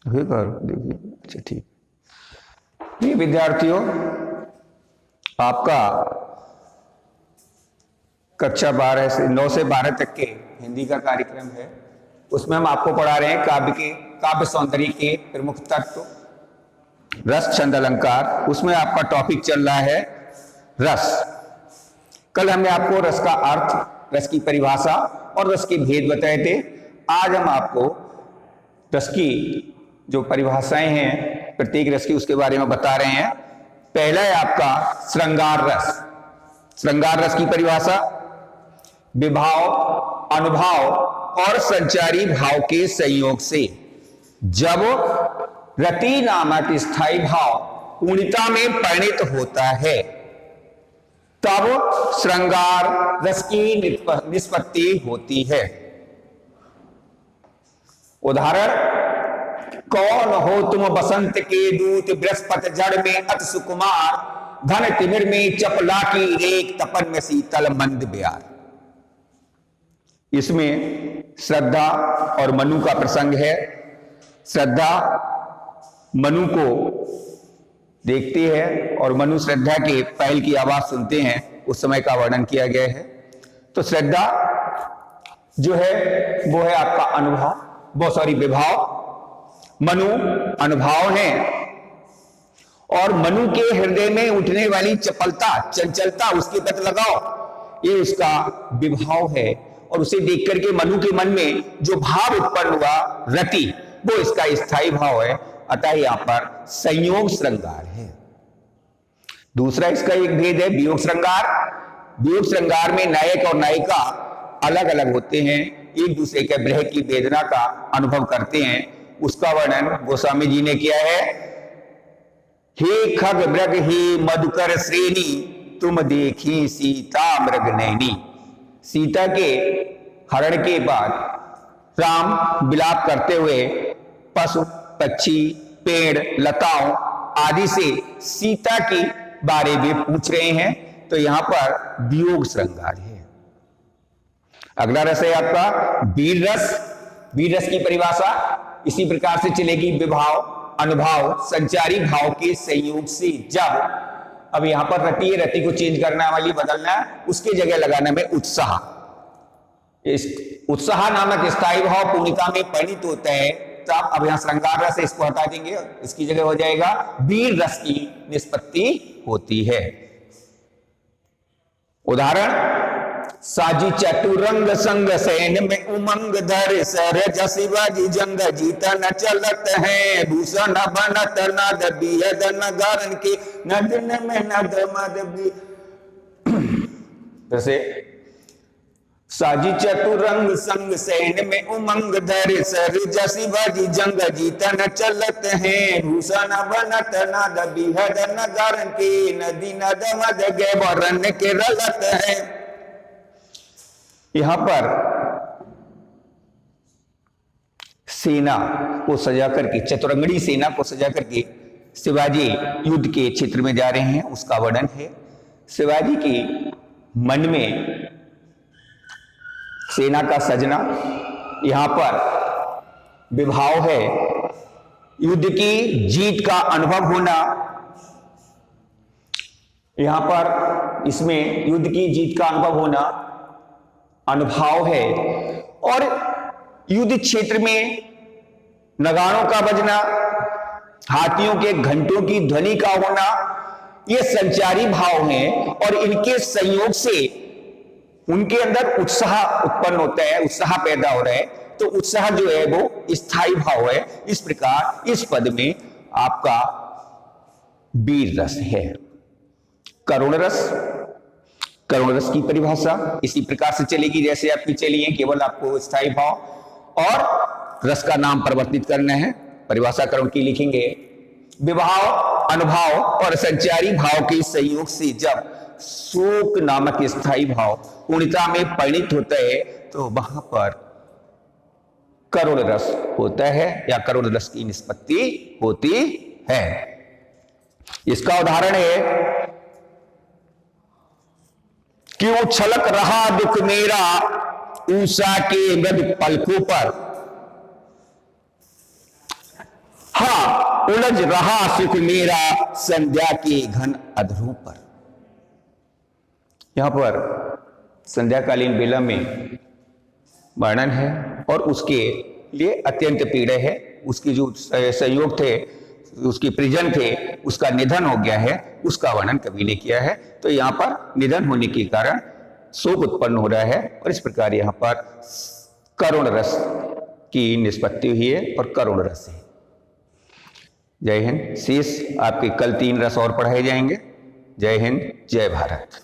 देखिए, अच्छा ठीक। ये विद्यार्थियों, आपका कक्षा 12 से 9 से 12 तक के हिंदी का कार्यक्रम है। उसमें हम आपको पढ़ा रहे हैं काव्य सौंदर्य के प्रमुख तत्व, रस छंद अलंकार। उसमें आपका टॉपिक चल रहा है रस। कल हमने आपको रस का अर्थ, रस की परिभाषा और रस के भेद बताए थे। आज हम आपको रस की जो परिभाषाएं हैं प्रत्येक रस की, उसके बारे में बता रहे हैं। पहला है आपका श्रृंगार रस। श्रृंगार रस की परिभाषा: विभाव, अनुभाव और संचारी भाव के संयोग से जब रति नामक स्थायी भाव पूर्णता में परिणत होता है तब श्रृंगार रस की निष्पत्ति होती है। उदाहरण: कौन हो तुम बसंत के दूत, बृहस्पति जड़ में अति सुकुमार, घन तिमिर में चपला की रेख, तपन में शीतल मंद ब्यार। इसमें श्रद्धा और मनु का प्रसंग है। श्रद्धा मनु को देखती है और मनु श्रद्धा के पहल की आवाज सुनते हैं, उस समय का वर्णन किया गया है। तो श्रद्धा जो है वो है आपका विभाव, मनु अनुभाव है। और मनु के हृदय में उठने वाली चपलता, चंचलता, उसकी पता लगाओ, ये उसका विभाव है। और उसे देख करके मनु के मन में जो भाव उत्पन्न हुआ, रति, वो इसका स्थायी भाव है। अतः यहां पर संयोग श्रृंगार है। दूसरा इसका एक भेद है वियोग श्रृंगार। वियोग श्रृंगार में नायक और नायिका अलग अलग होते हैं, एक दूसरे के विरह की वेदना का अनुभव करते हैं। उसका वर्णन गोस्वामी जी ने किया है: हे खग मृग ही मधुकर श्रेणी, तुम देखी सीता मृग नैनी। सीता के हरण के बाद राम विलाप करते हुए पशु, पक्षी, पेड़, लताओं आदि से सीता के बारे में पूछ रहे हैं। तो यहां पर वियोग श्रृंगार है। अगला रस है आपका वीर रस। वीर रस की परिभाषा इसी प्रकार से चलेगी: विभाव, अनुभाव, संचारी भाव के संयोग से जब, अब यहां पर रति को चेंज करना वाली बदलना, उसके जगह लगाना में उत्साह। इस उत्साह नामक स्थायी भाव पूर्णता में परिणत होता है तब, अब यहां श्रृंगार रस है, इसको हटा देंगे, इसकी जगह हो जाएगा वीर रस की निष्पत्ति होती है। उदाहरण: साजी चतुरंग संग सैन में उमंग धर, सरज शिवाजी जंग जीता न चलत है, भूषण बनत नद बियद नगरन के नदन में नद मद। जैसे साजी चतुरंग संग सैन में उमंग धर, सरज शिवाजी जंग जीता न चलत है, भूषण बनत नद बियद नगरन के नदी नद मद गे बरन के रलत है। यहां पर सेना को सजा करके, चतुरंगड़ी सेना को सजा करके शिवाजी युद्ध के क्षेत्र में जा रहे हैं, उसका वर्णन है। शिवाजी के मन में सेना का सजना, यहां पर विभाव है, युद्ध की जीत का अनुभव होना। यहां पर इसमें युद्ध की जीत का अनुभव होना अनुभाव है। और युद्ध क्षेत्र में नगाड़ों का बजना, हाथियों के घंटों की ध्वनि का होना, ये संचारी भाव हैं। और इनके संयोग से उनके अंदर उत्साह उत्पन्न होता है, उत्साह पैदा हो रहा है। तो उत्साह जो है वो स्थायी भाव है। इस प्रकार इस पद में आपका वीर रस है। करुण रस। करुण रस की परिभाषा इसी प्रकार से चलेगी जैसे आपकी चली है, केवल आपको स्थायी भाव और रस का नाम परिवर्तित करना है। परिभाषा करुण की लिखेंगे: विभाव, अनुभाव और संचारी भाव के संयोग से जब शोक नामक स्थायी भाव पूर्णता में परिणत होता है तो वहां पर करुण रस होता है या करुण रस की निष्पत्ति होती है। इसका उदाहरण है: क्यों छलक रहा दुख मेरा उषा के मृदु पलकों पर। हाँ उलझ रहा सुख मेरा संध्या के घन अधरों पर। यहां पर संध्याकालीन बेला में वर्णन है और उसके लिए अत्यंत पीड़ा है। उसकी जो संयोग थे, उसके परिजन थे, उसका निधन हो गया है, उसका वर्णन कवि ने किया है। तो यहां पर निधन होने के कारण शोक उत्पन्न हो रहा है और इस प्रकार यहां पर करुण रस की निष्पत्ति हुई है और करुण रस है। जय हिंद। शेष आपके कल 3 रस और पढ़ाए जाएंगे। जय हिंद, जय भारत।